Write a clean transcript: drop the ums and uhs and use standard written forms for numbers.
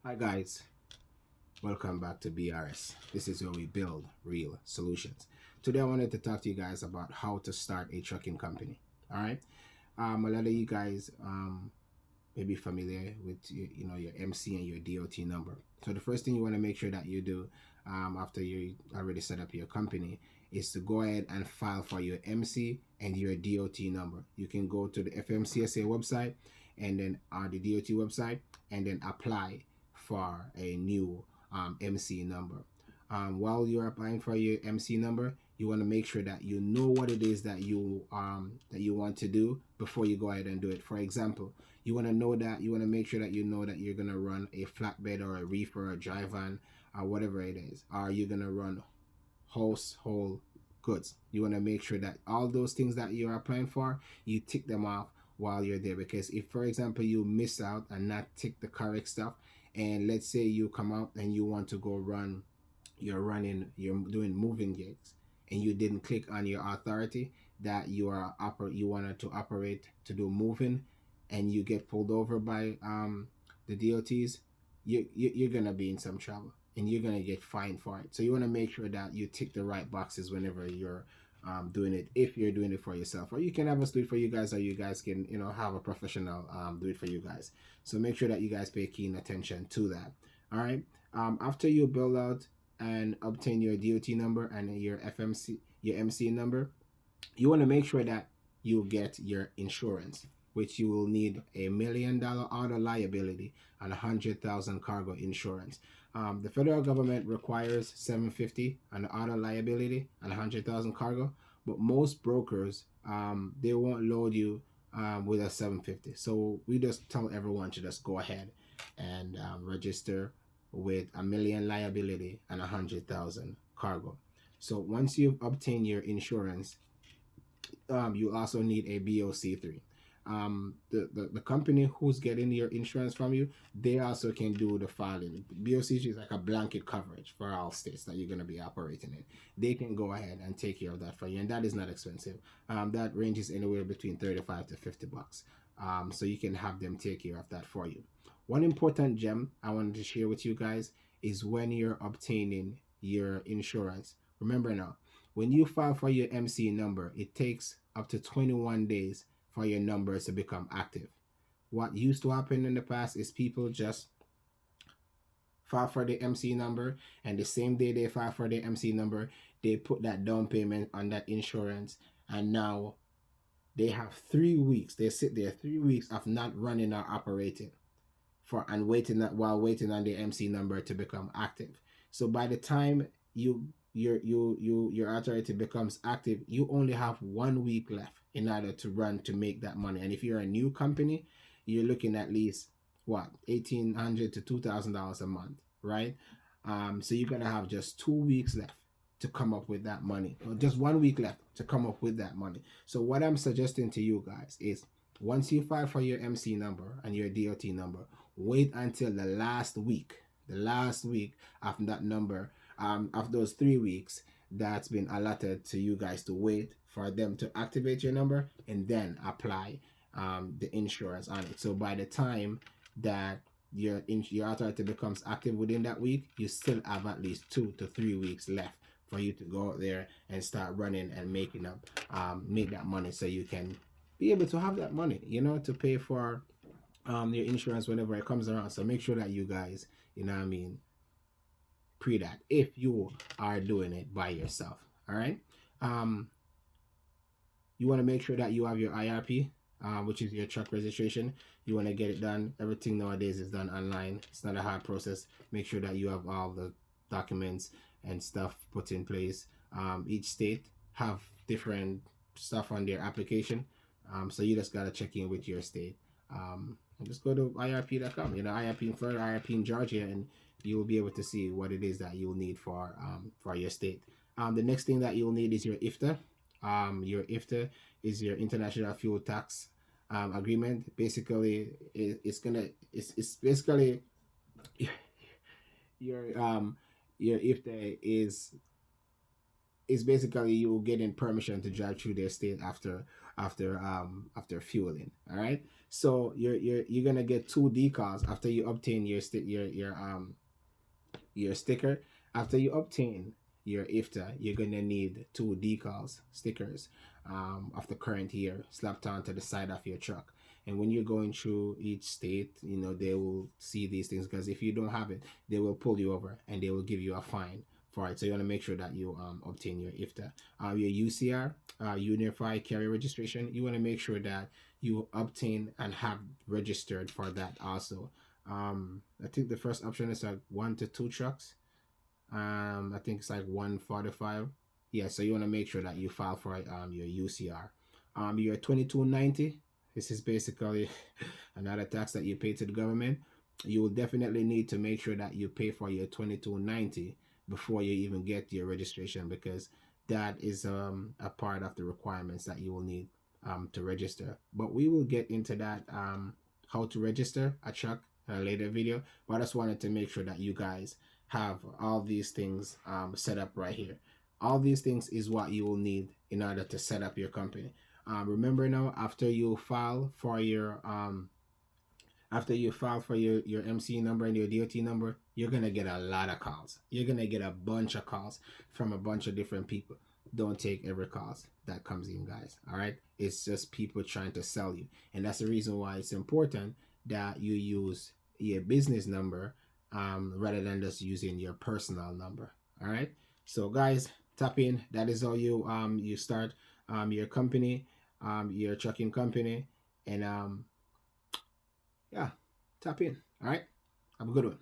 Hi guys, welcome back to BRS. This is where we build real solutions. Today I wanted to talk to you guys about how to start a trucking company. All right, a lot of you guys may be familiar with your MC and your DOT number. So the first thing you want to make sure that you do after you already set up your company is to go ahead and file for your MC and your DOT number. You can go to the FMCSA website and then the DOT website and then apply for a new MC number. While you're applying for your MC number, you want to make sure that you know what it is that you want to do before you go ahead and do it. For example, you want to make sure that you know that you're gonna run a flatbed or a reefer or a dry van or whatever it is. Are you gonna run household goods? You want to make sure that all those things that you're applying for, you tick them off while you're there. Because if, for example, you miss out and not tick the correct stuff, and let's say you come out and you want to go run, you're doing moving gigs, and you didn't click on your authority that you wanted to operate to do moving, and you get pulled over by the DOTs, you're gonna be in some trouble and you're gonna get fined for it. So you want to make sure that you tick the right boxes whenever you're doing it. If you're doing it for yourself, or you can have us do it for you guys, or you guys can have a professional do it for you guys. So make sure that you guys pay keen attention to that. All right. After you build out and obtain your DOT number and your MC number, you want to make sure that you get your insurance, which you will need $1 million auto liability and 100,000 cargo insurance. The federal government requires 750 on auto liability and 100,000 cargo, but most brokers they won't load you with a 750. So we just tell everyone to just go ahead and register with a million liability and 100,000 cargo. So once you've obtained your insurance, you also need a BOC3. The company who's getting your insurance from you, they also can do the filing. BOC3 is like a blanket coverage for all states that you're going to be operating in. They can go ahead and take care of that for you, and that is not expensive. That ranges anywhere between 35 to $50. So you can have them take care of that for you. One important gem I wanted to share with you guys is when you're obtaining your insurance. Remember now, when you file for your MC number, it takes up to 21 days for your numbers to become active. What used to happen in the past is people just file for the MC number, and the same day they file for the MC number, they put that down payment on that insurance, and now they have 3 weeks. They sit there 3 weeks of not running or operating for and waiting on the MC number to become active. So by the time your authority becomes active, you only have 1 week left in order to run to make that money. And if you're a new company, you're looking at least what, $1,800 to $2,000 a month, right? So you're gonna have just 2 weeks left to come up with that money, or just 1 week left to come up with that money. So what I'm suggesting to you guys is, once you file for your MC number and your DOT number, wait until the last week of that number, of those 3 weeks that's been allotted to you guys to wait for them to activate your number, and then apply the insurance on it. So by the time that your authority becomes active within that week, you still have at least 2 to 3 weeks left for you to go out there and start running and make that money, so you can be able to have that money, to pay for your insurance whenever it comes around. So make sure that you guys, pre that if you are doing it by yourself. All right. Um, you want to make sure that you have your IRP, which is your truck registration. You want to get it done. Everything nowadays is done online. It's not a hard process. Make sure that you have all the documents and stuff put in place. Each state have different stuff on their application. So you just gotta check in with your state. And just go to IRP.com. IRP in Florida, IRP in Georgia, and you will be able to see what it is that you'll need for your state. The next thing that you'll need is your IFTA. Your IFTA is your International Fuel Tax agreement. Basically, it's basically your IFTA is it's basically you getting permission to drive through their state after fueling. All right. So you're gonna get two decals after you obtain your sticker. After you obtain your IFTA, you're gonna need two decals, stickers, of the current year slapped onto the side of your truck. And when you're going through each state, they will see these things, because if you don't have it, they will pull you over and they will give you a fine for it. So you want to make sure that you obtain your IFTA, your UCR, Unified Carrier Registration. You want to make sure that you obtain and have registered for that also. I think the first option is like 1 to 2 trucks. I think it's like 145. Yeah, so you want to make sure that you file for your UCR. Your 2290. This is basically another tax that you pay to the government. You will definitely need to make sure that you pay for your 2290 before you even get your registration, because that is a part of the requirements that you will need to register. But we will get into that, how to register a truck, in a later video. But I just wanted to make sure that you guys have all these things set up right here. All these things is what you will need in order to set up your company. Remember now, after you file for your MC number and your DOT number, you're gonna get a lot of calls. You're gonna get a bunch of calls from a bunch of different people. Don't take every call that comes in, guys. All right, it's just people trying to sell you, and that's the reason why it's important that you use your business number rather than just using your personal number. All right. So guys, tap in. That is how you start your company, your trucking company, and yeah, tap in. All right. Have a good one.